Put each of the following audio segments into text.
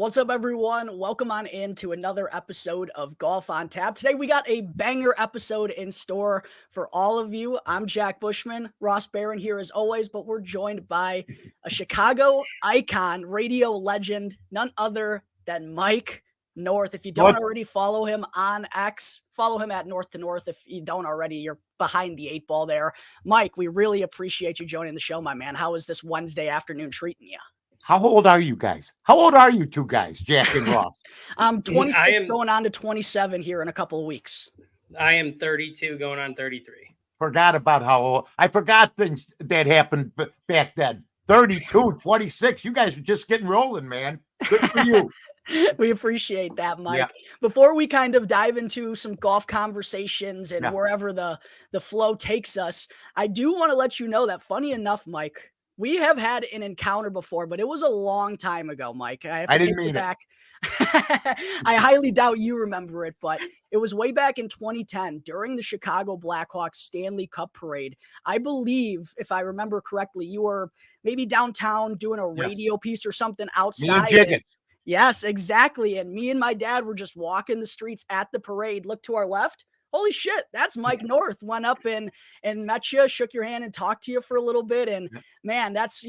What's up, everyone? Welcome on in to another episode of Golf on Tap. Today, we got a banger episode in store for all of you. I'm Jack Bushman, Ross Baran here as always, but we're joined by a Chicago icon, radio legend, none other than Mike North. If you don't already follow him on X, follow him at North to North. If you don't already, you're behind the eight ball there. Mike, we really appreciate you joining the show, my man. How is this Wednesday afternoon treating you? How old are you guys? How old are you two guys, Jack and Ross? I'm 26 going on to 27 here in a couple of weeks. I am 32 going on 33. Forgot about how old. I forgot things that happened back then. 32, 26. You guys are just getting rolling, man. Good for you. We appreciate that, Mike. Yeah. Before we kind of dive into some golf conversations and wherever the flow takes us, I do want to let you know that, funny enough, Mike, we have had an encounter before, but it was a long time ago, Mike. I have to take it back. I highly doubt you remember it, but it was way back in 2010 during the Chicago Blackhawks Stanley Cup parade. I believe, if I remember correctly, you were maybe downtown doing a radio piece or something outside. Yes, exactly. And me and my dad were just walking the streets at the parade. Look to our left. Holy shit, that's Mike North. Went up and met you, shook your hand and talked to you for a little bit. And man, that's,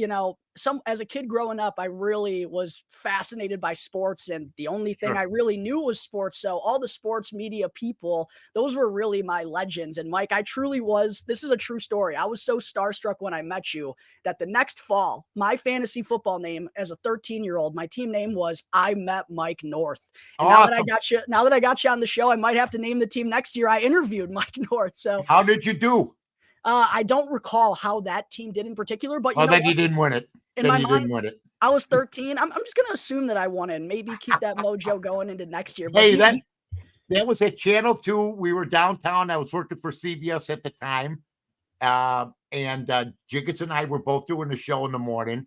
as a kid growing up, I really was fascinated by sports. And the only thing I really knew was sports. So all the sports media people, those were really my legends. And Mike, I truly was, this is a true story. I was so starstruck when I met you that the next fall, my fantasy football name as a 13-year-old, my team name was I Met Mike North. And now that I got you on the show, I might have to name the team next year. I interviewed Mike North. So how did you do? I don't recall how that team did in particular, but you didn't win it. In my mind, I was 13. I'm just going to assume that I won it and maybe keep that mojo going into next year. But hey, that was at Channel 2. We were downtown. I was working for CBS at the time. And Jiggets and I were both doing the show in the morning.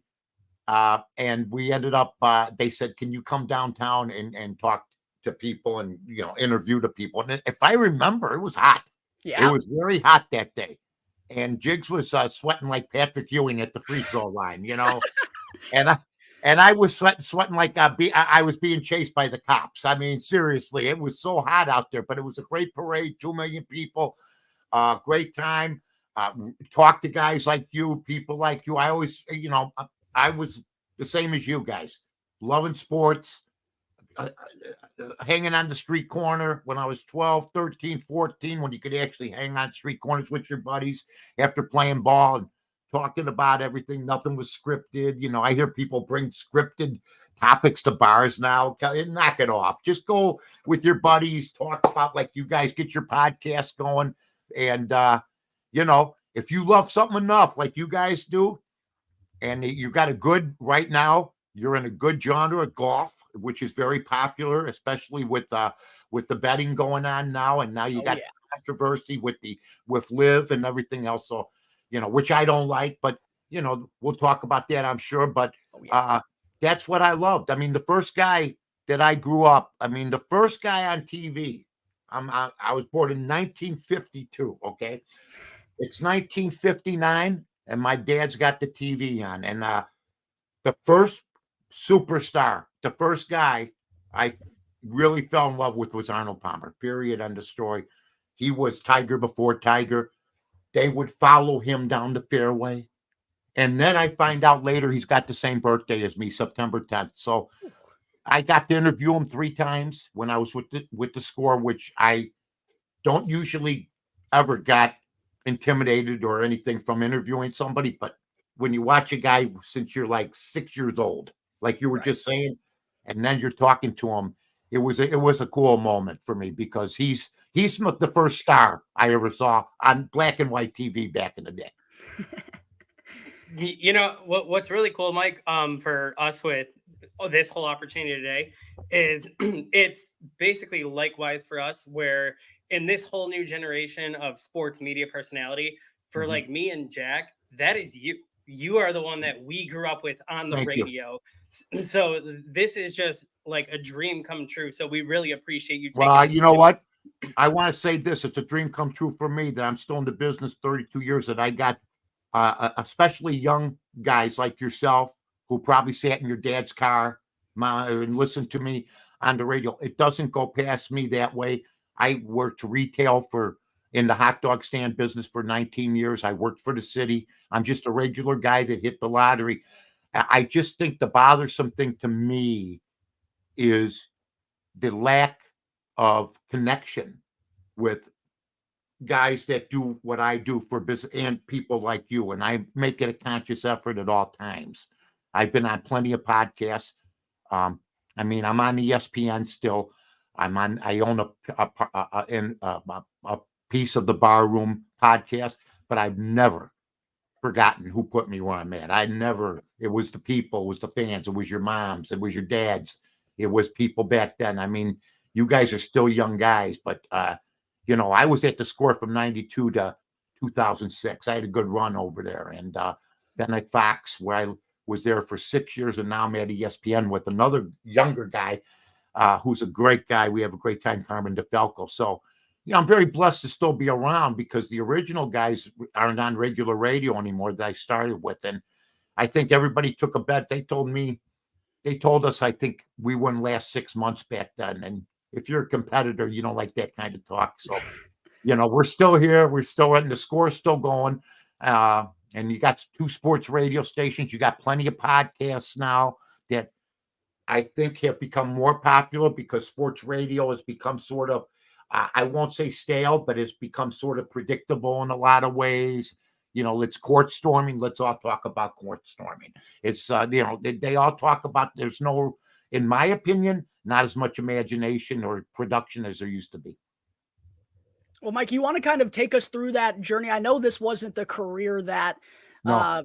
And we ended up, they said, can you come downtown and talk to people and, interview the people? And if I remember, it was hot. Yeah. It was very hot that day. And Jiggs was sweating like Patrick Ewing at the free throw line, and I was sweating like I was being chased by the cops. I mean, seriously, it was so hot out there, but it was a great parade, 2 million people, great time. Talk to guys like you, people like you. I always, I was the same as you guys, loving sports. Hanging on the street corner when I was 12, 13, 14, when you could actually hang on street corners with your buddies after playing ball and talking about everything. Nothing was scripted. I hear people bring scripted topics to bars now. Knock it off. Just go with your buddies, talk about like you guys get your podcast going. And, if you love something enough like you guys do, and you got a good right now, you're in a good genre of golf, which is very popular, especially with the betting going on now. And now you got controversy with Live and everything else. So, which I don't like, but we'll talk about that, I'm sure. But that's what I loved. I mean, the first guy that I grew up, the first guy on TV, I was born in 1952. Okay. It's 1959 and my dad's got the TV on, and the first superstar, the first guy I really fell in love with was Arnold Palmer, period, end of story. He was Tiger before Tiger. They would follow him down the fairway. And then I find out later he's got the same birthday as me, September 10th. So I got to interview him 3 times when I was with the Score, which I don't usually ever got intimidated or anything from interviewing somebody. But when you watch a guy since you're like 6 years old, like you were just saying, and then you're talking to him, it was a cool moment for me because he's the first star I ever saw on black and white TV back in the day. What's really cool, Mike, for us with this whole opportunity today is it's basically likewise for us, where in this whole new generation of sports media personality, for like me and Jack, that is you. You are the one that we grew up with on the radio. So this is just like a dream come true. So we really appreciate you. Well, you know what? I want to say this. It's a dream come true for me that I'm still in the business 32 years, that I got especially young guys like yourself who probably sat in your dad's car and listen to me on the radio. It doesn't go past me that way. I worked retail in the hot dog stand business for 19 years. I worked for the city. I'm just a regular guy that hit the lottery. I just think the bothersome thing to me is the lack of connection with guys that do what I do for business and people like you. And I make it a conscious effort at all times. I've been on plenty of podcasts. I mean, I'm on ESPN still. I own a piece of the Bar Room podcast, but I've never forgotten who put me where I'm at. It was the people, it was the fans, it was your moms, it was your dads, it was people back then. I mean, you guys are still young guys, but I was at the Score from 92 to 2006. I had a good run over there. And then at Fox, where I was there for 6 years, and now I'm at ESPN with another younger guy who's a great guy. We have a great time, Carmen DeFalco. So, I'm very blessed to still be around because the original guys aren't on regular radio anymore that I started with. And I think everybody took a bet. They told us, I think we wouldn't last 6 months back then. And if you're a competitor, you don't like that kind of talk. So, we're still here. We're still in the Score, still going. And you got 2 sports radio stations. You got plenty of podcasts now that I think have become more popular because sports radio has become sort of, I won't say stale, but it's become sort of predictable in a lot of ways. It's court storming. Let's all talk about court storming. It's, they all talk about, there's no, in my opinion, not as much imagination or production as there used to be. Well, Mike, you want to kind of take us through that journey? I know this wasn't the career that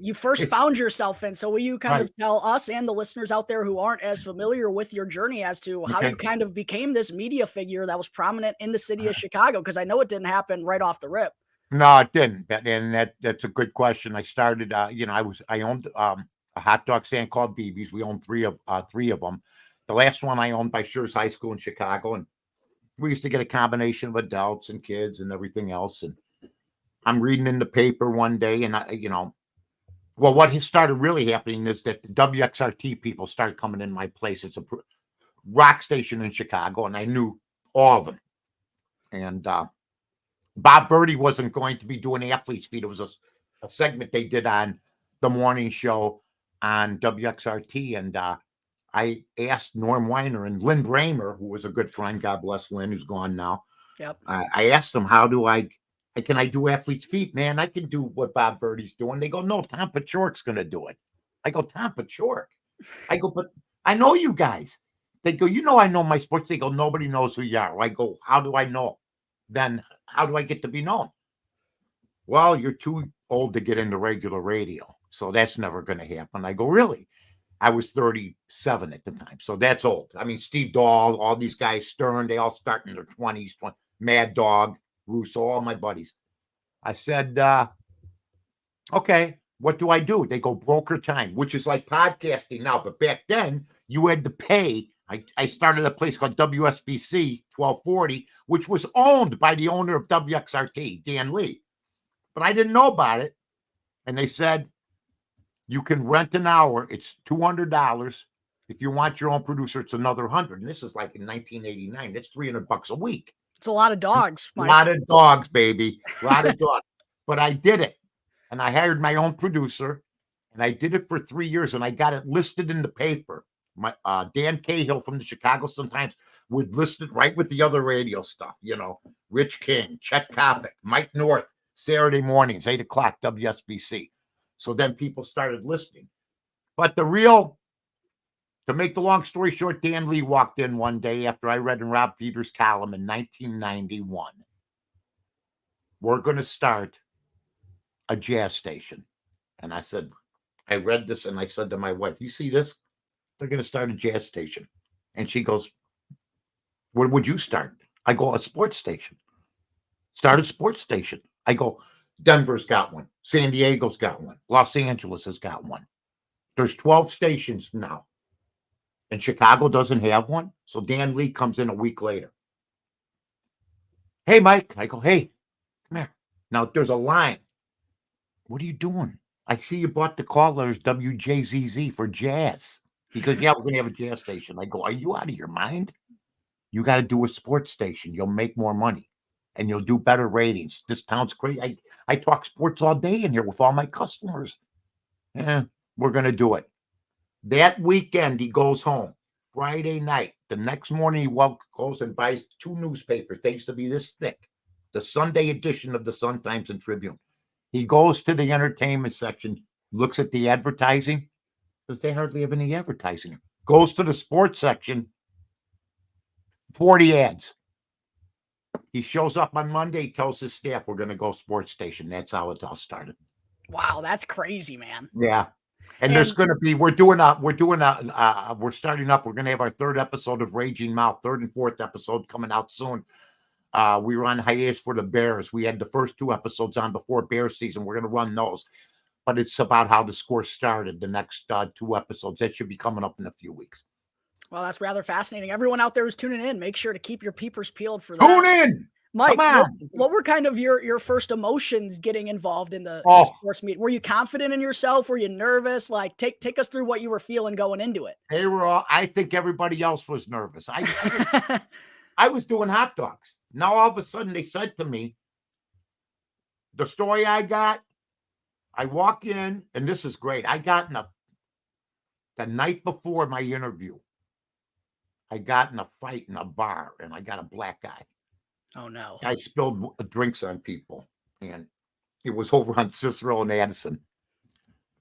you first found yourself in. So will you kind of tell us and the listeners out there who aren't as familiar with your journey as to how you kind of became this media figure that was prominent in the city of Chicago? Because I know it didn't happen right off the rip. No, it didn't. And that's a good question. I started, I owned a hot dog stand called BB's. We owned three of them. The last one I owned by Schurz High School in Chicago. And we used to get a combination of adults and kids and everything else. And I'm reading in the paper one day and what started really happening is that the WXRT people started coming in my place. It's a rock station in Chicago, and I knew all of them. And Bob Birdie wasn't going to be doing Athlete's Feed. It was a segment they did on the morning show on WXRT. And I asked Norm Weiner and Lynn Bramer, who was a good friend, God bless Lynn, who's gone now. Yep. I asked them, can I do Athlete's Feet? Man, I can do what Bob Birdie's doing. They go, no, Tom Pachork's going to do it. I go, Tom Pachork? I go, but I know you guys. They go, I know my sports. They go, nobody knows who you are. I go, how do I know? Then how do I get to be known? Well, you're too old to get into regular radio. So that's never going to happen. I go, really? I was 37 at the time. So that's old. I mean, Steve Dahl, all these guys, Stern, they all start in their 20s, Mad Dog, Russo, all my buddies. I said, okay, what do I do? They go, broker time, which is like podcasting now. But back then, you had to pay. I started a place called WSBC 1240, which was owned by the owner of WXRT, Dan Lee. But I didn't know about it. And they said, you can rent an hour. It's $200. If you want your own producer, it's another $100. And this is like in 1989. That's $300 a week. It's a lot of dogs. Mike. A lot of dogs, baby. A lot of dogs. But I did it. And I hired my own producer. And I did it for 3 years. And I got it listed in the paper. My Dan Cahill from the Chicago Sun-Times would list it right with the other radio stuff. Rich King, Chet Kopic, Mike North, Saturday mornings, 8 o'clock, WSBC. So then people started listening. But to make the long story short, Dan Lee walked in one day after I read in Rob Peters' column in 1991. We're going to start a jazz station. And I said, I read this and I said to my wife, you see this? They're going to start a jazz station. And she goes, what would you start? I go, a sports station. Start a sports station. I go, Denver's got one. San Diego's got one. Los Angeles has got one. There's 12 stations now. And Chicago doesn't have one. So Dan Lee comes in a week later. Hey, Mike. I go, hey, come here. Now, there's a line. What are you doing? I see you bought the callers WJZZ for jazz. He goes, yeah, we're going to have a jazz station. I go, are you out of your mind? You got to do a sports station. You'll make more money and you'll do better ratings. This town's crazy. I talk sports all day in here with all my customers. Yeah, we're going to do it. That weekend, he goes home. Friday night. The next morning, he goes and buys 2 newspapers. They used to be this thick. The Sunday edition of the Sun-Times and Tribune. He goes to the entertainment section, looks at the advertising, because they hardly have any advertising. Goes to the sports section, 40 ads. He shows up on Monday, tells his staff, we're going to go sports station. That's how it all started. Wow, that's crazy, man. Yeah. And there's going to be, we're starting up. We're going to have our 3rd episode of Raging Mouth, 3rd and 4th episode coming out soon. We were on hiatus for the Bears. We had the first 2 episodes on before Bears season. We're going to run those. But it's about how the score started, the next 2 episodes. That should be coming up in a few weeks. Well, that's rather fascinating. Everyone out there who's tuning in, make sure to keep your peepers peeled for that. Tune in! Mike, what were kind of your first emotions getting involved in the sports meet? Were you confident in yourself? Were you nervous? Like, take us through what you were feeling going into it. They were all, I think everybody else was nervous. I was doing hot dogs. Now, all of a sudden, they said to me, the story I got, I walk in, and this is great. I got in the night before my interview, I got in a fight in a bar, and I got a black eye. Oh, no. I spilled drinks on people, and it was over on Cicero and Addison.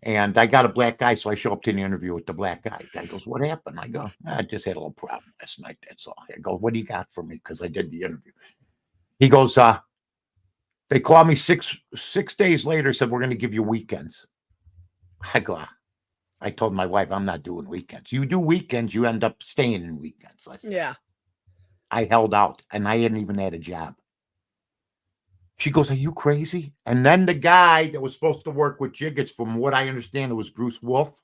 And I got a black eye, so I show up to the interview with the black eye. Guy goes, what happened? I go, I just had a little problem last night, that's all. I go, what do you got for me? Because I did the interview. He goes, they called me six days later, said, we're going to give you weekends. I go, I told my wife, I'm not doing weekends. You do weekends, you end up staying in weekends. I said, yeah. I held out, and I hadn't even had a job. She goes, are you crazy? And then the guy that was supposed to work with Jiggets, from what I understand, it was Bruce Wolf,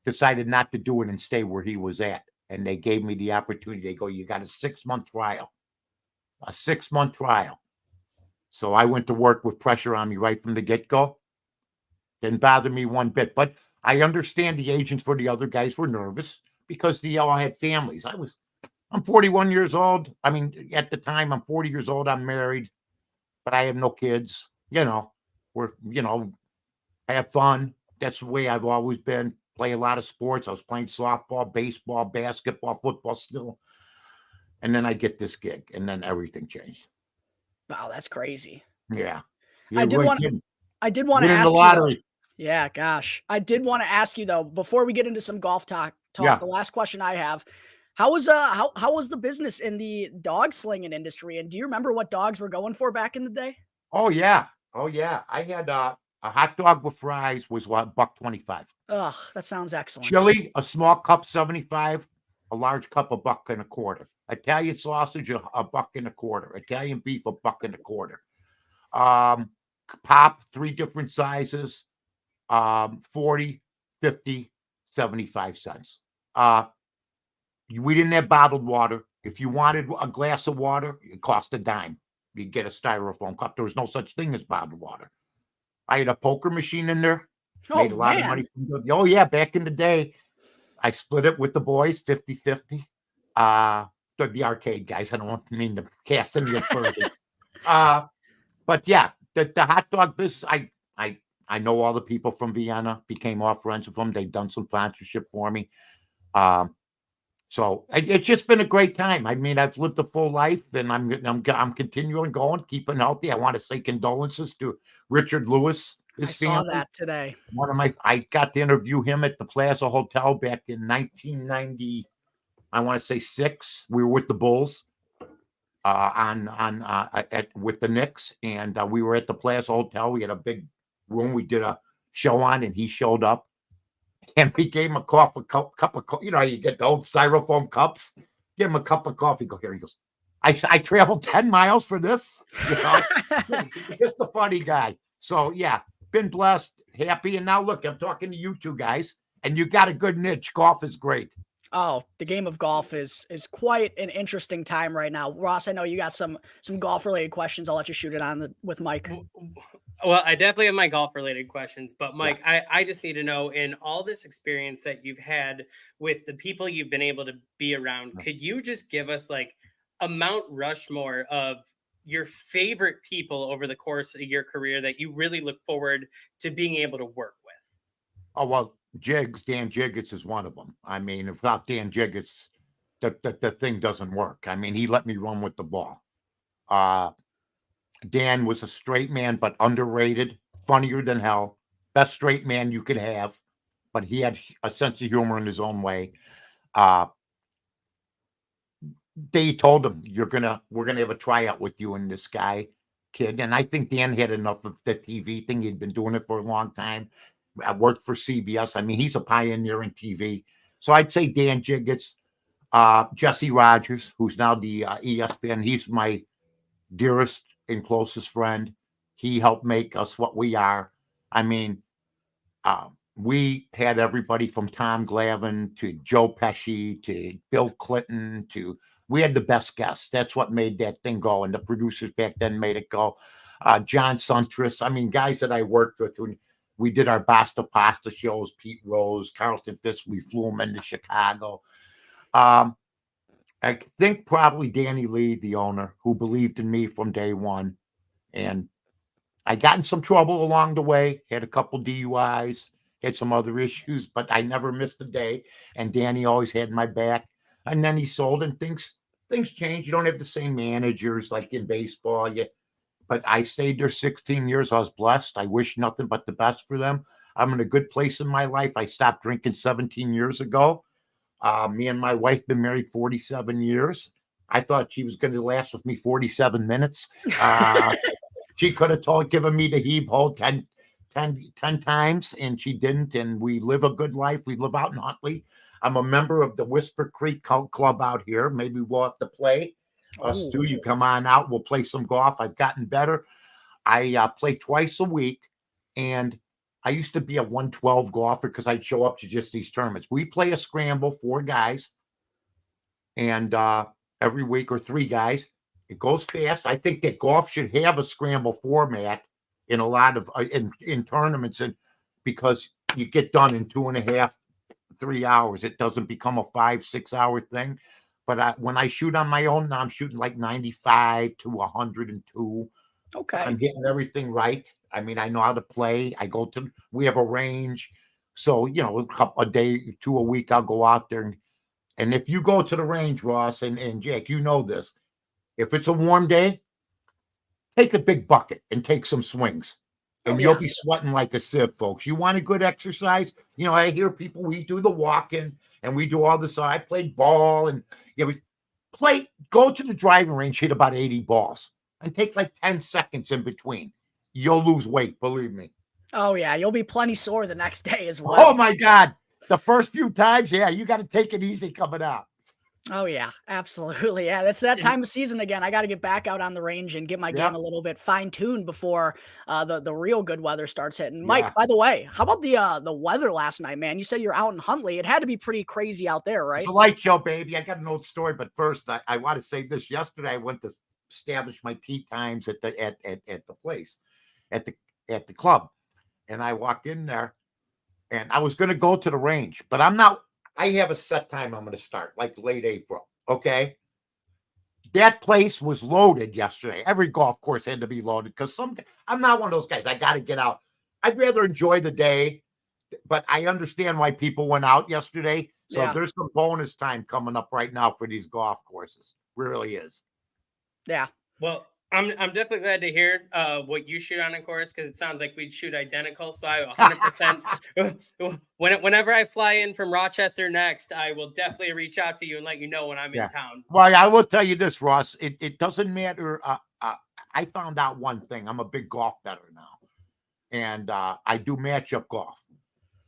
decided not to do it and stay where he was at. And they gave me the opportunity. They go, you got a 6-month trial. A 6-month trial. So I went to work with pressure on me right from the get-go. Didn't bother me one bit. But I understand the agents for the other guys were nervous because they all had families. I'm 41 years old. I mean, at the time, I'm 40 years old. I'm married, but I have no kids. I have fun. That's the way I've always been. Play a lot of sports. I was playing softball, baseball, basketball, football still. And then I get this gig, and then everything changed. Wow, that's crazy. Yeah. I did want to ask the lottery. Yeah, gosh. I did want to ask you, though, before we get into some golf talk, the last question I have, how was the business in the dog slinging industry? And do you remember what dogs were going for back in the day? Oh, yeah. I had a hot dog with fries was what, $1.25. Ugh, that sounds excellent. Chili, a small cup, 75. A large cup, $1.25. Italian sausage, $1.25. Italian beef, $1.25. Pop, 3 different sizes, 40, 50, 75 cents. We didn't have bottled water. If you wanted a glass of water, it cost a dime. You'd get a styrofoam cup. There was no such thing as bottled water. I had a poker machine in there. Made a lot of money from it. Oh, yeah, back in the day. I split it with the boys, 50-50. The arcade guys. I don't mean to cast any further. But yeah, the hot dog business, I know all the people from Vienna, became all friends with them. They've done some sponsorship for me. So it's just been a great time. I mean, I've lived a full life, and I'm continuing going, keeping healthy. I want to say condolences to Richard Lewis. I saw that today. I got to interview him at the Plaza Hotel back in 1990. I want to say 6. We were with the Bulls with the Knicks, and we were at the Plaza Hotel. We had a big room we did a show on, and he showed up, and we gave him a cup of coffee. You know, you get the old styrofoam cups. Give him a cup of coffee. Go here. He goes, I traveled 10 miles for this. You know? Just a funny guy. So yeah, been blessed, happy, and now look, I'm talking to you two guys, and you got a good niche. Golf is great. Oh, the game of golf is quite an interesting time right now. Ross, I know you got some golf related questions. I'll let you shoot it on with Mike. Well, I definitely have my golf related questions, but Mike, I just need to know, in all this experience that you've had with the people you've been able to be around, could you just give us like a Mount Rushmore of your favorite people over the course of your career that you really look forward to being able to work with? Oh, well, Dan Jiggets is one of them. I mean, without Dan Jiggets, the thing doesn't work. I mean, he let me run with the ball. Uh, Dan was a straight man, but underrated, funnier than hell. Best straight man you could have, but he had a sense of humor in his own way. Uh, they told him, we're gonna have a tryout with you and this guy, kid. And I think Dan had enough of the TV thing. He'd been doing it for a long time. I worked for CBS. I mean, he's a pioneer in TV. So I'd say Dan Jiggets, Jesse Rogers, who's now the ESPN. He's my dearest and closest friend. He helped make us what we are. I mean, we had everybody from Tom Glavine to Joe Pesci to Bill Clinton to we had the best guests. That's what made that thing go. And the producers back then made it go. John Suntress. I mean, guys that I worked with when we did our Basta Pasta shows, Pete Rose, Carlton Fisk, we flew them into Chicago. I think probably Danny Lee, the owner, who believed in me from day one. And I got in some trouble along the way, had a couple DUIs, had some other issues, but I never missed a day. And Danny always had my back. And then he sold, and things change. You don't have the same managers like in baseball. But I stayed there 16 years. I was blessed. I wish nothing but the best for them. I'm in a good place in my life. I stopped drinking 17 years ago. Me and my wife been married 47 years. I thought she was going to last with me 47 minutes. She could have given me the heave ho 10 times, and she didn't. And we live a good life. We live out in Huntley. I'm a member of the Whisper Creek Club out here. Maybe we'll have to play. Stu, you come on out. We'll play some golf. I've gotten better. I play twice a week, and I used to be a 112 golfer because I'd show up to just these tournaments. We play a scramble, 4 guys, and every week, or 3 guys. It goes fast. I think that golf should have a scramble format in a lot of in tournaments, and because you get done in 2.5, 3 hours, it doesn't become a 5-6 hour thing. But when I shoot on my own, now I'm shooting like 95 to 102. Okay. I'm getting everything right. I mean, I know how to play. We have a range. So, a day, 2 a week, I'll go out there. And if you go to the range, Ross and Jake, you know this. If it's a warm day, take a big bucket and take some swings. And you'll be sweating like a sieve, folks. You want a good exercise? I hear people, we do the walking and we do all this. So I played ball and go to the driving range, hit about 80 balls and take like 10 seconds in between. You'll lose weight, believe me. Oh, yeah. You'll be plenty sore the next day as well. Oh, my God. The first few times, you got to take it easy coming out. Oh, yeah, absolutely. Yeah, that's that time of season again. I got to get back out on the range and get my game a little bit fine-tuned before the real good weather starts hitting. Mike, by the way, how about the weather last night, man? You said you're out in Huntley. It had to be pretty crazy out there, right? It's a light show, baby. I got an old story, but first, I want to say this. Yesterday, I went to establish my tee times at the place, at the club, and I walked in there, and I was going to go to the range, but I'm not. I have a set time I'm going to start, like late April. Okay. That place was loaded yesterday. Every golf course had to be loaded because I'm not one of those guys. I got to get out. I'd rather enjoy the day, but I understand why people went out yesterday. So there's some bonus time coming up right now for these golf courses. Really is. Yeah. Well, I'm definitely glad to hear what you shoot on a course, because it sounds like we'd shoot identical. So I 100%. Whenever I fly in from Rochester next, I will definitely reach out to you and let you know when I'm in town. Well, I will tell you this, Ross. It doesn't matter. I found out one thing. I'm a big golf bettor now, and I do matchup golf.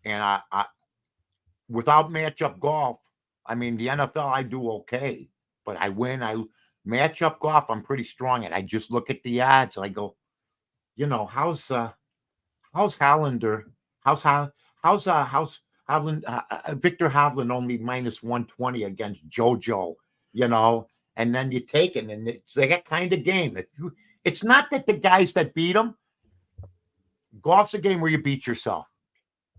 And I without matchup golf, I mean the NFL I do okay, but I win. Matchup golf, I'm pretty strong at. I just look at the odds and I go, how's Hollander? How's Hovland? Victor Hovland only minus 120 against JoJo, and then you take it, and it's that kind of game. It's not that the guys that beat him, golf's a game where you beat yourself.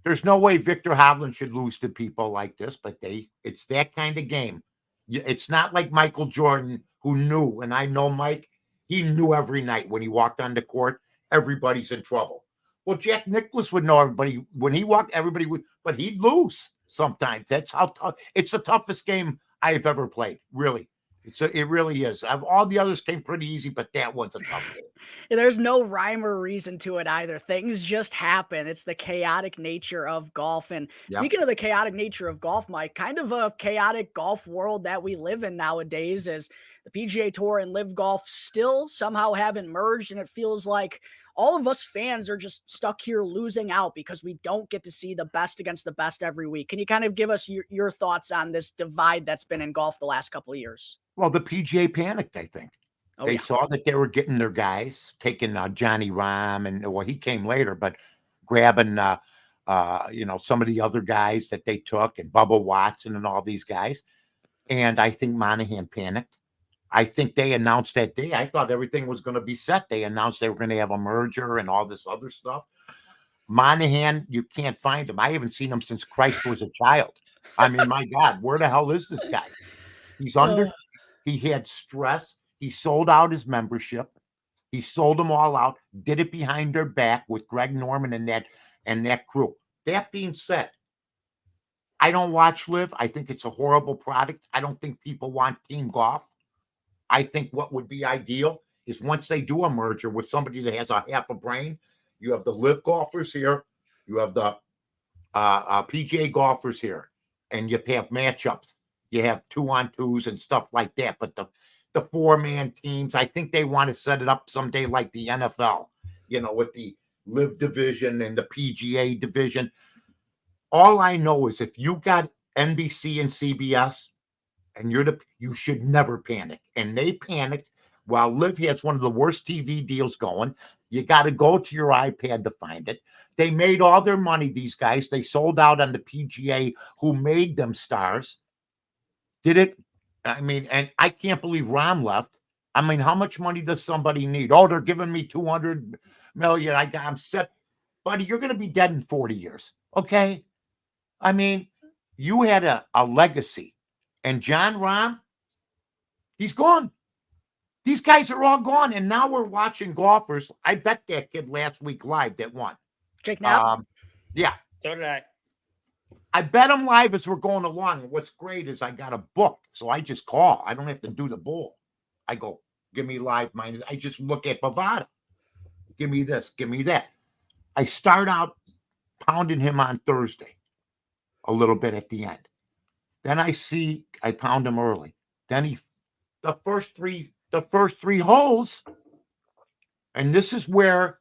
There's no way Victor Hovland should lose to people like this, but it's that kind of game. It's not like Michael Jordan, who knew, and I know Mike, he knew every night when he walked on the court, everybody's in trouble. Well, Jack Nicklaus would know everybody when he walked, everybody would, but he'd lose sometimes. That's how tough. It's the toughest game I've ever played. Really, it really is. All the others came pretty easy, but that one's a tough game. There's no rhyme or reason to it either. Things just happen. It's the chaotic nature of golf. And speaking of the chaotic nature of golf, Mike, kind of a chaotic golf world that we live in nowadays is the PGA Tour and Live Golf still somehow haven't merged. And it feels like all of us fans are just stuck here losing out because we don't get to see the best against the best every week. Can you kind of give us your thoughts on this divide that's been in golf the last couple of years? Well, the PGA panicked, I think. They saw that they were getting their guys, taking Johnny Rahm, and well, he came later, but grabbing some of the other guys that they took, and Bubba Watson and all these guys. And I think Monahan panicked. I think they announced that day. I thought everything was going to be set. They announced they were going to have a merger and all this other stuff. Monahan, you can't find him. I haven't seen him since Christ was a child. I mean, my God, where the hell is this guy? He's he had stress. He sold out his membership. He sold them all out, did it behind their back with Greg Norman and that crew. That being said, I don't watch Live. I think it's a horrible product. I don't think people want team golf. I think what would be ideal is once they do a merger with somebody that has a half a brain, you have the Live golfers here, you have the PGA golfers here, and you have matchups. You have 2-on-2s and stuff like that. But the 4-man teams, I think they want to set it up someday like the NFL, with the Live division and the PGA division. All I know is if you got NBC and CBS and you should never panic. And they panicked while Live has one of the worst TV deals going. You got to go to your iPad to find it. They made all their money, these guys. They sold out on the PGA, who made them stars. Did it? I mean, and I can't believe Rahm left. I mean, how much money does somebody need? Oh, they're giving me $200 million. I'm set. Buddy, you're going to be dead in 40 years. Okay? I mean, you had a legacy. And Jon Rahm, he's gone. These guys are all gone. And now we're watching golfers. I bet that kid last week live that won. Jake Knapp? Yeah. So did I. I bet him live as we're going along. What's great is I got a book, so I just call. I don't have to do the bull. I go, give me live mine. I just look at Bovada. Give me this, give me that. I start out pounding him on Thursday, a little bit at the end. Then I pound him early. Then the first three holes, and this is where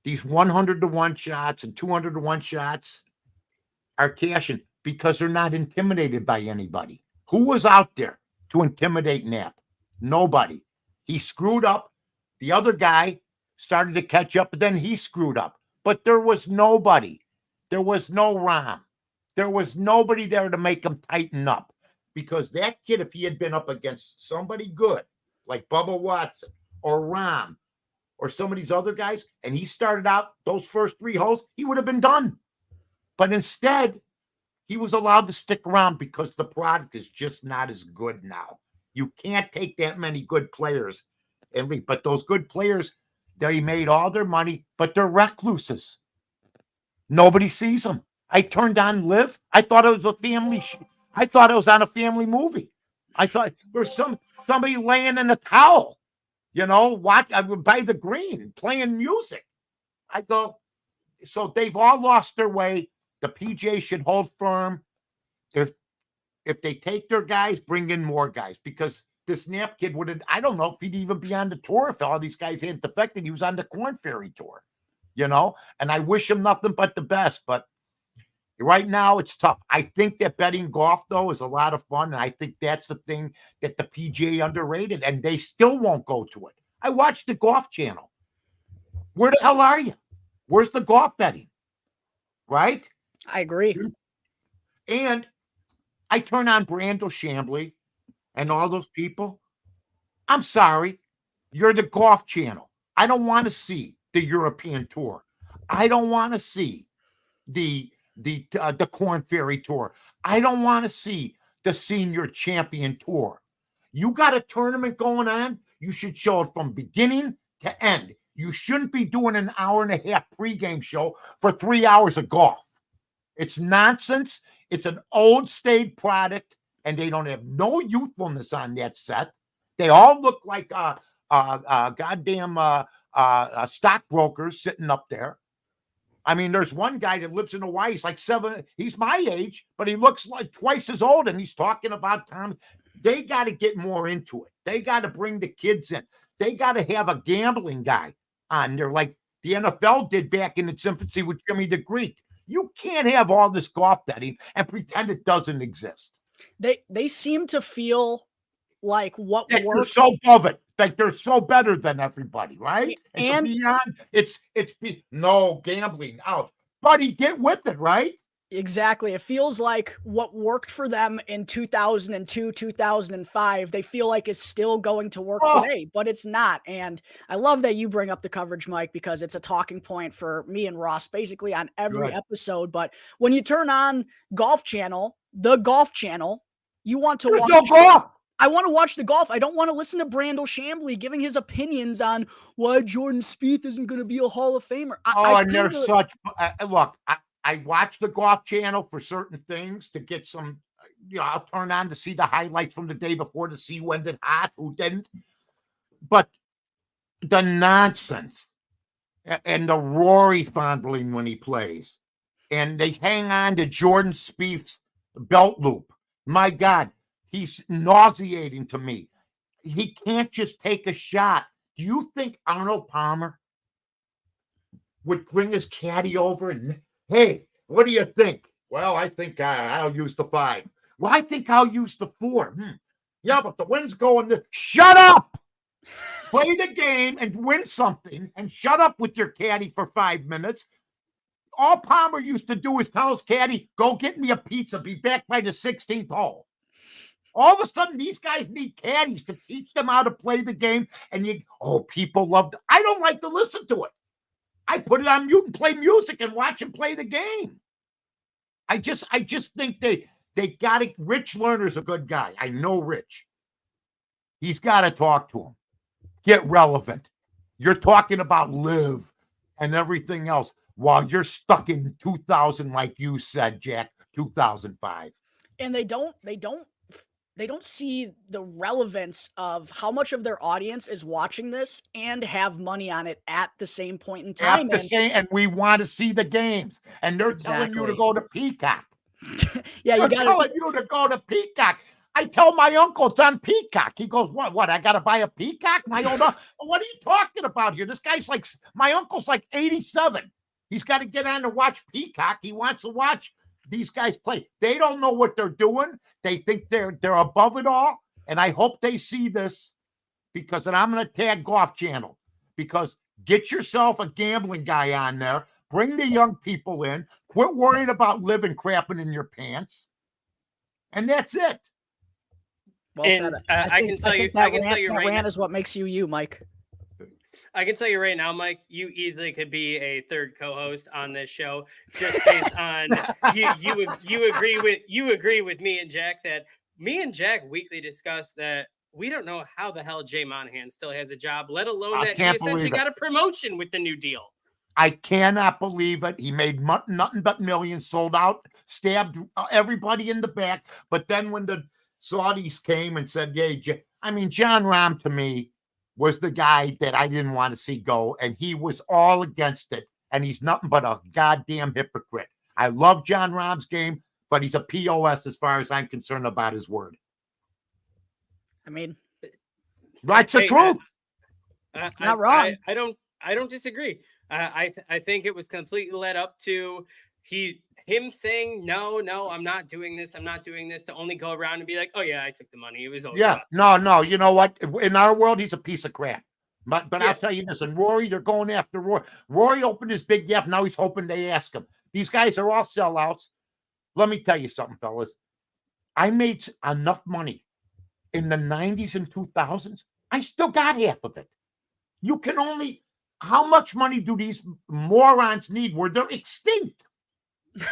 these 100-to-1 shots and 200-to-1 shots are cashing, because they're not intimidated by anybody. Who was out there to intimidate Knapp? Nobody. He screwed up. The other guy started to catch up, but then he screwed up. But there was nobody. There was no Rahm. There was nobody there to make him tighten up, because that kid, if he had been up against somebody good, like Bubba Watson or Rahm or some of these other guys, and he started out those first 3 holes, he would have been done. But instead, he was allowed to stick around because the product is just not as good now. You can't take that many good players and leave. But those good players, they made all their money, but they're recluses. Nobody sees them. I turned on Live. I thought it was a family. I thought it was on a family movie. I thought there was somebody laying in a towel, by the green, playing music. I go, so they've all lost their way. The PGA should hold firm. If they take their guys, bring in more guys, because this Knapp kid I don't know if he'd even be on the tour if all these guys hadn't defected. He was on the Corn Ferry Tour, and I wish him nothing but the best. But right now it's tough. I think that betting golf, though, is a lot of fun. And I think that's the thing that the PGA underrated, and they still won't go to it. I watched the Golf Channel. Where the hell are you? Where's the golf betting? Right? I agree. And I turn on Brandel Chambly and all those people. I'm sorry. You're the Golf Channel. I don't want to see the European Tour. I don't want to see the Corn Ferry Tour. I don't want to see the Senior Champion Tour. You got a tournament going on, you should show it from beginning to end. You shouldn't be doing an hour and a half pregame show for 3 hours of golf. It's nonsense. It's an old stage product, and they don't have no youthfulness on that set. They all look like goddamn stockbrokers sitting up there. I mean, there's one guy that lives in Hawaii. He's like 7. He's my age, but he looks like twice as old, and he's talking about Tom. They got to get more into it. They got to bring the kids in. They got to have a gambling guy on there like the NFL did back in its infancy with Jimmy the Greek. You can't have all this golf betting and pretend it doesn't exist. They seem to feel like what They're works. so above it. Like they're so better than everybody, right? And beyond, no gambling out. Buddy, get with it, right? Exactly. It feels like what worked for them in 2002, 2005, they feel like is still going to work today, but it's not. And I love that you bring up the coverage, Mike, because it's a talking point for me and Ross basically on every episode. But when you turn on Golf Channel, the Golf Channel, you want to watch. No golf. I want to watch the golf. I don't want to listen to Brandel Chambly giving his opinions on why Jordan Spieth isn't going to be a Hall of Famer. And they're such. Look, I watch the Golf Channel for certain things to get some. I'll turn on to see the highlights from the day before to see when did hot, who didn't. But the nonsense and the Rory fondling when he plays, and they hang on to Jordan Spieth's belt loop. My God. He's nauseating to me. He can't just take a shot. Do you think Arnold Palmer would bring his caddy over and, hey, what do you think? Well, I think I'll use the 5. Well, I think I'll use the 4. Yeah, but the wind's going to... Shut up! Play the game and win something and shut up with your caddy for 5 minutes. All Palmer used to do is tell his caddy, go get me a pizza, be back by the 16th hole. All of a sudden, these guys need caddies to teach them how to play the game. And people love it. I don't like to listen to it. I put it on mute and play music and watch them play the game. I just think they got to. Rich Lerner's a good guy. I know Rich. He's got to talk to him. Get relevant. You're talking about live and everything else while you're stuck in 2000, like you said, Jack, 2005. And they don't see the relevance of how much of their audience is watching this and have money on it at the same point in time. And we want to see the games. And they're telling you to go to Peacock. They're telling you to go to Peacock. I tell my uncle it's on Peacock. He goes, what? I got to buy a Peacock? And I go, no, what are you talking about here? This guy's like, my uncle's like 87. He's got to get on to watch Peacock. He wants to watch these guys play. They don't know what they're doing. They think they're above it all. And I hope they see this because then I'm going to tag Golf Channel because get yourself a gambling guy on there. Bring the young people in. Quit worrying about living crapping in your pants. And that's it. Well said. I can tell you right rant now is what makes you, Mike. I can tell you right now, Mike, you easily could be a third co-host on this show just based on you agree with me and Jack that me and Jack weekly discuss that we don't know how the hell Jay Monahan still has a job, let alone that he essentially got a promotion with the new deal. I cannot believe it. He made nothing but millions, sold out, stabbed everybody in the back. But then when the Saudis came and said, "Hey, John Rahm to me was the guy that I didn't want to see go, and he was all against it, and he's nothing but a goddamn hypocrite. I love John Rahm's game, but he's a POS as far as I'm concerned about his word." I mean, that's the truth. Not wrong. I don't disagree. I think it was completely led up to him saying, no, I'm not doing this. I'm not doing this, to only go around and be like, oh yeah, I took the money. It was over. Yeah, no. You know what? In our world, he's a piece of crap. But I'll tell you this, and Rory, they're going after Rory. Rory opened his big gap. Now he's hoping they ask him. These guys are all sellouts. Let me tell you something, fellas. I made enough money in the 90s and 2000s. I still got half of it. You can only How much money do these morons need where they're extinct?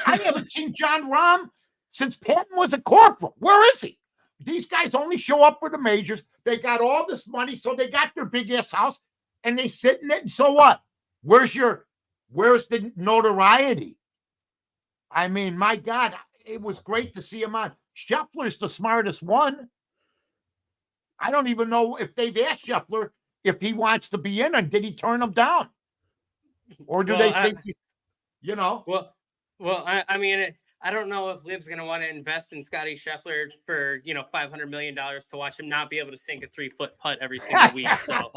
I haven't seen John Rahm since Patton was a corporal. Where is he? These guys only show up for the majors. They got all this money, so they got their big ass house, and they sit in it. And so what? Where's the notoriety? I mean, my God, it was great to see him on. Scheffler's the smartest one. I don't even know if they've asked Scheffler if he wants to be in, and did he turn them down? Or do they think, Well, I mean, I don't know if Liv's going to want to invest in Scotty Scheffler for, $500 million to watch him not be able to sink a 3-foot putt every single week. So,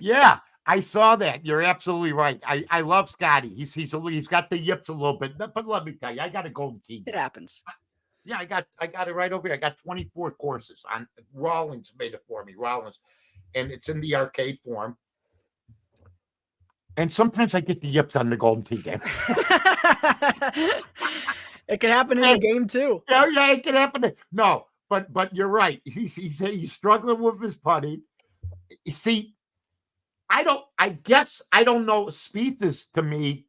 yeah, I saw that. You're absolutely right. I love Scotty. He's got the yips a little bit, but let me tell you, I got a golden key. It happens. Yeah, I got it right over here. I got 24 courses on Rollins made it for me. Rollins, and it's in the arcade form. And sometimes I get the yips on the golden tee game. It can happen in the game too. Yeah, it can happen. No, but you're right. He's struggling with his putting. You see, I don't know. Spieth is, to me,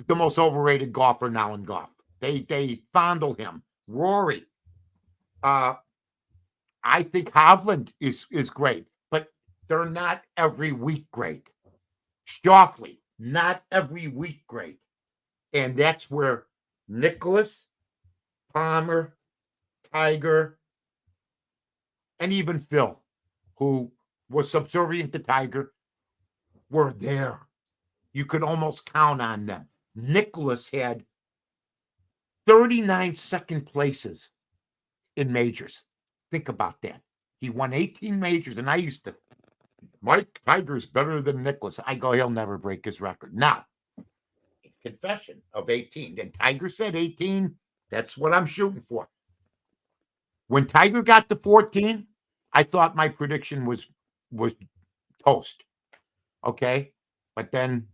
the most overrated golfer now in golf. They fondle him. Rory. I think Hovland is great, but they're not every week great. Schauffele, not every week great. And that's where Nicklaus, Palmer, Tiger, and even Phil, who was subservient to Tiger, were there. You could almost count on them. Nicklaus had 39 second places in majors. Think about that. He won 18 majors, and I used to, Mike Tiger's better than Nicklaus. I go, he'll never break his record. Now, confession of 18. And Tiger said 18. That's what I'm shooting for. When Tiger got to 14, I thought my prediction was toast. Okay? But then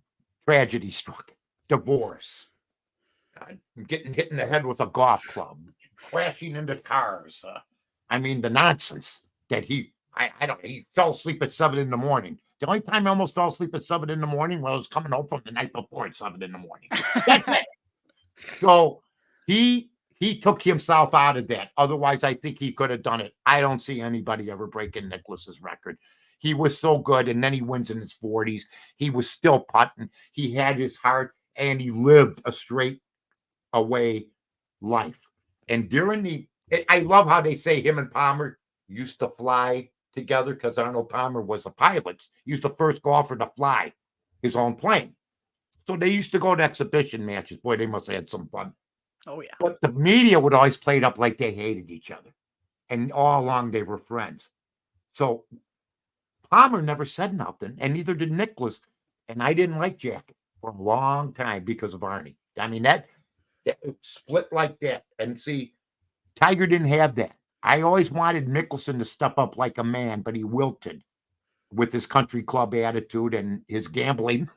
tragedy struck. Divorce. Getting hit in the head with a golf club. Crashing into cars. I mean, the nonsense that he fell asleep at 7 a.m. The only time I almost fell asleep at 7 a.m, well, I was coming home from the night before at 7 a.m. That's it. So he took himself out of that. Otherwise, I think he could have done it. I don't see anybody ever breaking Nicklaus's record. He was so good, and then he wins in his 40s. He was still putting. He had his heart, and he lived a straight away life. And I love how they say him and Palmer used to fly together because Arnold Palmer was a pilot. He was the first golfer to fly his own plane. So they used to go to exhibition matches. Boy, they must have had some fun. Oh, yeah. But the media would always play it up like they hated each other. And all along they were friends. So Palmer never said nothing, and neither did Nicklaus. And I didn't like Jack for a long time because of Arnie. I mean, that split like that. And see, Tiger didn't have that. I always wanted Mickelson to step up like a man, but he wilted with his country club attitude and his gambling.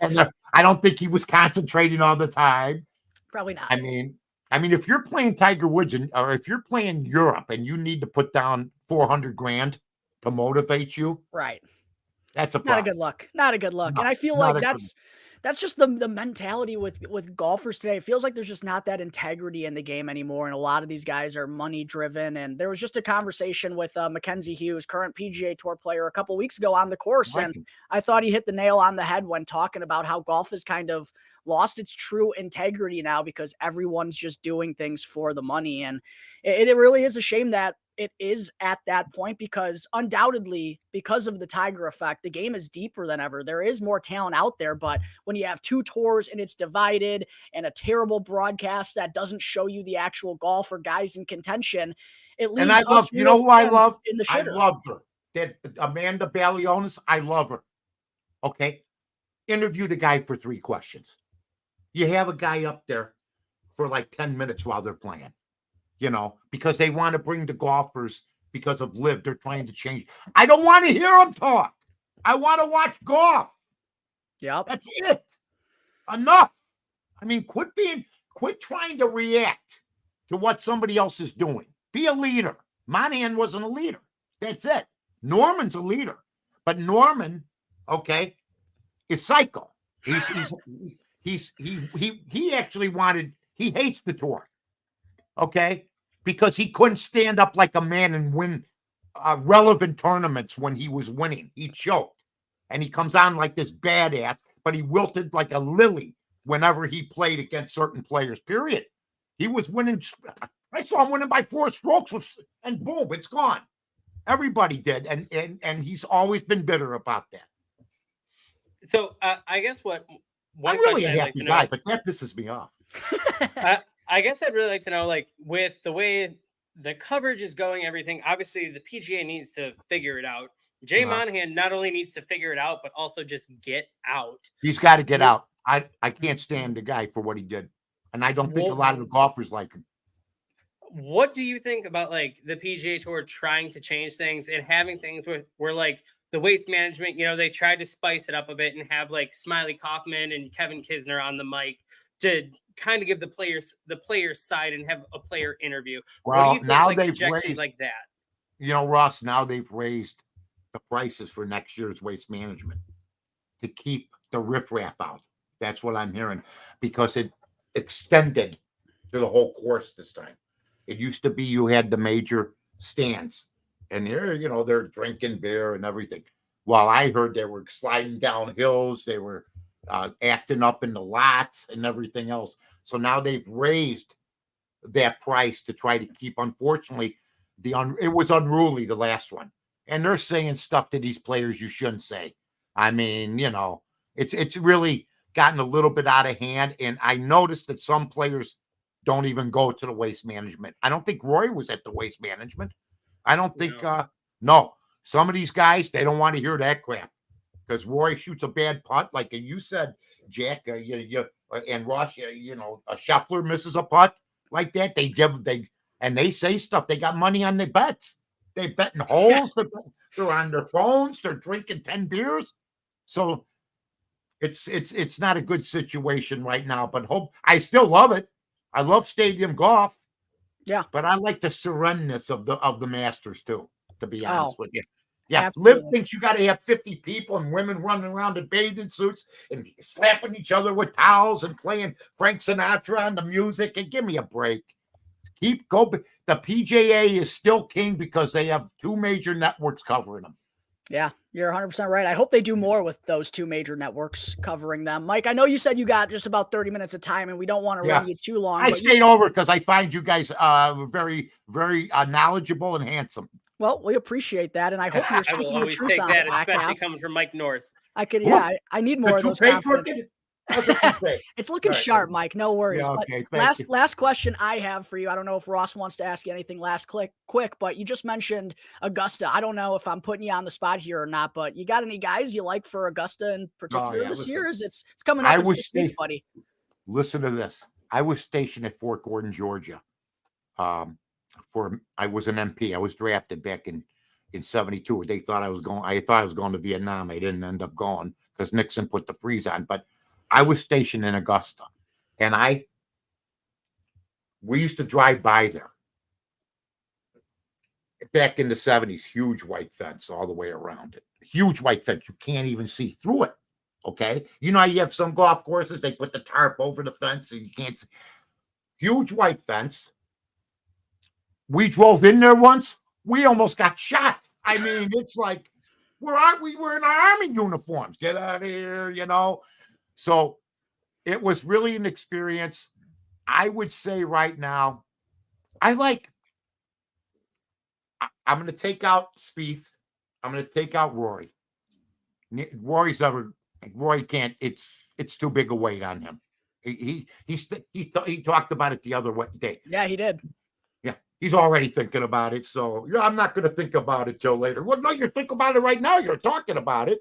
And I don't think he was concentrating all the time. Probably not. I mean, if you're playing Tiger Woods or if you're playing Europe and you need to put down $400,000 to motivate you, right? That's a problem. Not a good look. Not a good look. No, and I feel like that's just the mentality with golfers today. It feels like there's just not that integrity in the game anymore. And a lot of these guys are money driven. And there was just a conversation with Mackenzie Hughes, current PGA Tour player, a couple weeks ago on the course. And I thought he hit the nail on the head when talking about how golf has kind of lost its true integrity now because everyone's just doing things for the money. And it really is a shame that it is at that point because undoubtedly, because of the Tiger effect, the game is deeper than ever. There is more talent out there, but when you have two tours and it's divided and a terrible broadcast that doesn't show you the actual golf or guys in contention, it leaves us you know who I love? In the I shitter. loved her. That Amanda Balionis, I love her. Okay. Interview the guy for 3 questions. You have a guy up there for like 10 minutes while they're playing. Because they want to bring the golfers because of LIV. They're trying to change. I don't want to hear them talk. I want to watch golf. Yep. That's it. Enough. I mean, quit trying to react to what somebody else is doing. Be a leader. Monahan wasn't a leader. That's it. Norman's a leader. But Norman okay, is psycho. He actually he hates the tour, okay, because he couldn't stand up like a man and win relevant tournaments when he was winning. He choked, and he comes on like this badass, but he wilted like a lily whenever he played against certain players. Period. He was winning. I saw him winning by 4 strokes, and boom, it's gone. Everybody did, and he's always been bitter about that. So I guess one I'm really question a I'd like happy to guy, know. but that pisses me off. I guess I'd really like to know, like, with the way the coverage is going, everything. Obviously, the PGA needs to figure it out. Jay Monahan not only needs to figure it out, but also just get out. He's got to get out. I can't stand the guy for what he did, and I don't think a lot of the golfers like him. What do you think about like the PGA Tour trying to change things and having things where like the waste management, they tried to spice it up a bit and have like Smiley Kaufman and Kevin Kisner on the mic to kind of give the players side and have a player interview. What do you think, now like they've injections raised, like that? Ross, now they've raised the prices for next year's waste management to keep the riffraff out. That's what I'm hearing, because it extended to the whole course this time. It used to be you had the major stands, and here, they're drinking beer and everything. Well, I heard they were sliding down hills, they were acting up in the lots and everything else. So now they've raised that price to try to keep. Unfortunately, it was unruly, the last one, and they're saying stuff to these players you shouldn't say. I mean, it's really gotten a little bit out of hand, and I noticed that some players don't even go to the waste management. I don't think Roy was at the waste management. I don't think no. Some of these guys, they don't want to hear that crap, because Roy shoots a bad putt, like you said, Jack. And Ross, a Scheffler misses a putt like that. They say stuff. They got money on the bets. They betting holes. They're on their phones. They're drinking 10 beers. So it's not a good situation right now. But I still love it. I love stadium golf. Yeah, but I like the sereneness of the Masters too, to be honest with you. Yeah, absolutely. Liv thinks you got to have 50 people and women running around in bathing suits and slapping each other with towels and playing Frank Sinatra on the music. And give me a break. The PGA is still king because they have 2 major networks covering them. Yeah, you're 100% right. I hope they do more with those 2 major networks covering them. Mike, I know you said you got just about 30 minutes of time, and we don't want to run you too long. I stayed over because I find you guys very, very knowledgeable and handsome. Well, we appreciate that, and I hope you're speaking the truth on that, especially coming from Mike North. I need more of those compliments. It's looking sharp, Mike. No worries. Yeah, okay, last question I have for you. I don't know if Ross wants to ask you anything quick, but you just mentioned Augusta. I don't know if I'm putting you on the spot here or not, but you got any guys you like for Augusta in particular this year? It's coming up in 6 weeks, buddy. Listen to this. I was stationed at Fort Gordon, Georgia. I was an MP. I was drafted back in 72. I thought I was going to Vietnam. I didn't end up going because Nixon put the freeze on, but I was stationed in Augusta, and we used to drive by there back in the 70s. Huge white fence all the way around it. Huge white fence. You can't even see through it. Okay. You have some golf courses, they put the tarp over the fence so you can't see. Huge white fence. We drove in there once. We almost got shot. I mean, it's like, where are we? We're in our army uniforms. Get out of here, So it was really an experience. I would say right now, I'm going to take out Spieth. I'm going to take out Rory. Rory can't. It's too big a weight on him. He talked about it the other day. Yeah, he did. Yeah, he's already thinking about it. So I'm not going to think about it till later. Well, no, you're thinking about it right now. You're talking about it.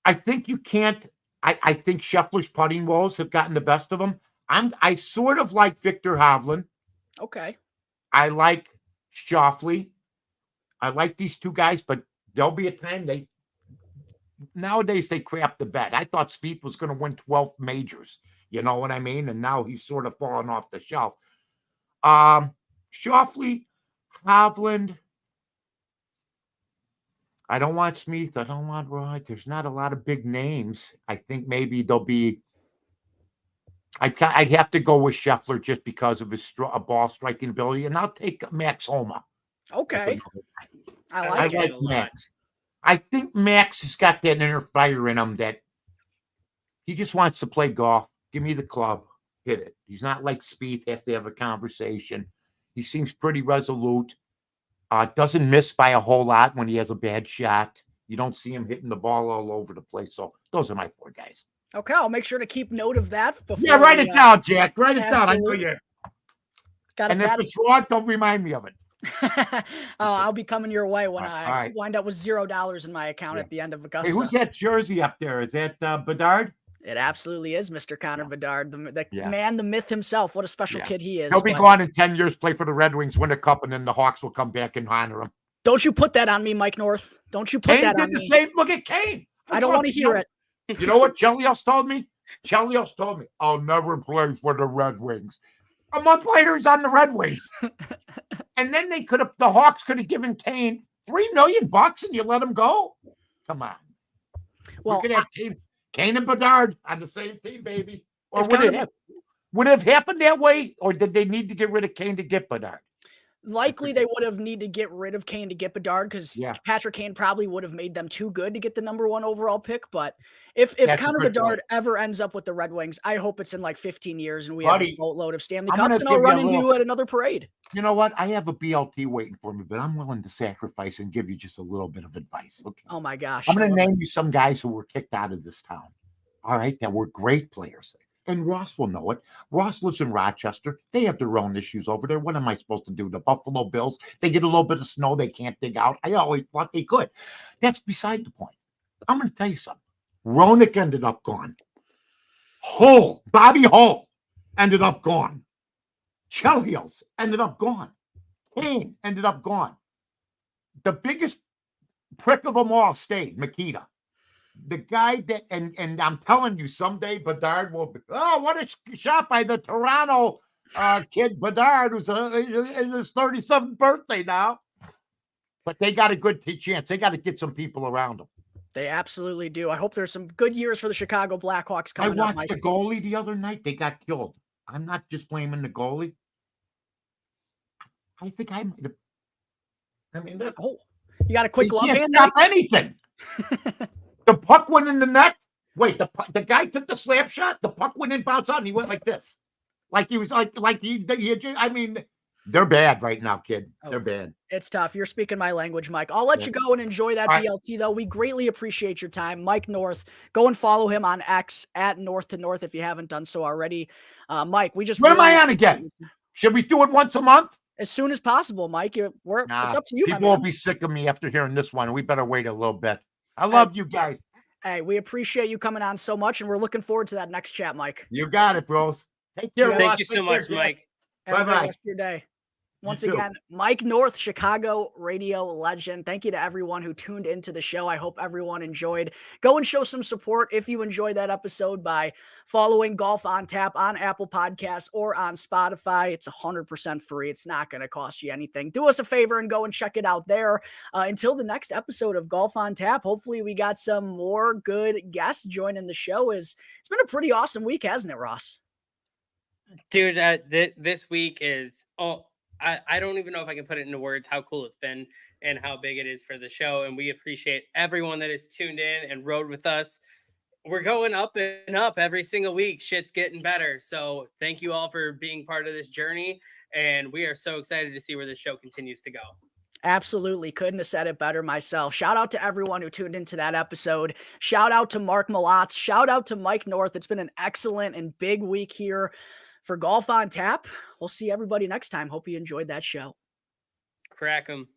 I think you can't. I think Scheffler's putting woes have gotten the best of him. I sort of like Victor Hovland. Okay. I like Schauffele. I like these 2 guys, but there'll be a time nowadays they crap the bed. I thought Spieth was going to win 12 majors. You know what I mean? And now he's sort of falling off the shelf. Schauffele, Hovland. I don't want Smith. I don't want Rod. There's not a lot of big names. I think maybe there'll be. I'd have to go with Scheffler just because of his ball striking ability, and I'll take Max Homa. Okay. I I like like it. Max. I think Max has got that inner fire in him that he just wants to play golf. Give me the club. Hit it. He's not like Spieth, have to have a conversation. He seems pretty resolute. Doesn't miss by a whole lot when he has a bad shot. You don't see him hitting the ball all over the place. So those are my 4 guys. Okay, I'll make sure to keep note of that. Yeah, write it down, Jack. Write it down. I know you. And if it's wrong, don't remind me of it. I'll be coming your way when I wind up with $0 in my account at the end of Augusta. Hey, who's that jersey up there? Is that Bedard? It absolutely is Mr. Connor Bedard, the man, the myth himself. What a special kid he is. He'll be gone in 10 years, play for the Red Wings, win a cup, and then the Hawks will come back and honor him. Don't you put that on me, Mike North. Don't you put that on me. Same. Look at Kane. I don't want to hear it. You know what Chelios told me? Chelios told me, I'll never play for the Red Wings. A month later, he's on the Red Wings. And then the Hawks could have given Kane $3 million and you let him go. Come on. Well, we could have Kane and Bedard on the same team, baby. Or would it have happened that way? Or did they need to get rid of Kane to get Bedard? Likely they would have needed to get rid of Kane to get Bedard because Patrick Kane probably would have made them too good to get the #1 overall pick. But if Connor Bedard ever ends up with the Red Wings, I hope it's in like 15 years and we have a boatload of Stanley Cups and I'll run into you at another parade. You know what? I have a BLT waiting for me, but I'm willing to sacrifice and give you just a little bit of advice. Okay. Oh my gosh. I'm going to name you some guys who were kicked out of this town. All right. That were great players. And Ross will know it. Ross lives in Rochester. They have their own issues over there. What am I supposed to do? The Buffalo Bills, they get a little bit of snow they can't dig out. I always thought they could. That's beside the point. I'm going to tell you something. Roenick ended up gone. Bobby Hull ended up gone. Chelios ended up gone. Kane ended up gone. The biggest prick of them all stayed, Makita. The guy that, and I'm telling you, someday Bedard will be, what a shot by the Toronto kid Bedard, who's in his 37th birthday now. But they got a good chance. They got to get some people around them. They absolutely do. I hope there's some good years for the Chicago Blackhawks coming up. I watched the goalie the other night. They got killed. I'm not just blaming the goalie. I think I might have. I mean, you got a quick glove hand? Stop anything. The puck went in the net. Wait, the guy took the slap shot. The puck went in, bounced out, and he went like this. Like he was like he I mean, they're bad right now, kid. They're bad. It's tough. You're speaking my language, Mike. I'll let you go and enjoy that BLT, though. We greatly appreciate your time. Mike North. Go and follow him on X at North to North if you haven't done so already. Mike, we just... When am I on again? Should we do it once a month? As soon as possible, Mike. It's up to you, my man. People will be sick of me after hearing this one. We better wait a little bit. I love you guys. Hey, we appreciate you coming on so much, and we're looking forward to that next chat, Mike. You got it, bros. Take care. Thank you so much, Mike. Have a good rest of your day. Once again, Mike North, Chicago radio legend. Thank you to everyone who tuned into the show. I hope everyone enjoyed. Go and show some support if you enjoyed that episode by following Golf on Tap on Apple Podcasts or on Spotify. It's 100% free. It's not going to cost you anything. Do us a favor and go and check it out there. Until the next episode of Golf on Tap, hopefully we got some more good guests joining the show. It's been a pretty awesome week, hasn't it, Ross? Dude, this week is... I don't even know if I can put it into words how cool it's been and how big it is for the show. And we appreciate everyone that is tuned in and rode with us. We're going up and up every single week. Shit's getting better. So thank you all for being part of this journey. And we are so excited to see where this show continues to go. Absolutely. Couldn't have said it better myself. Shout out to everyone who tuned into that episode. Shout out to Mark Malotz. Shout out to Mike North. It's been an excellent and big week here for Golf on Tap. We'll see everybody next time. Hope you enjoyed that show. Crack 'em.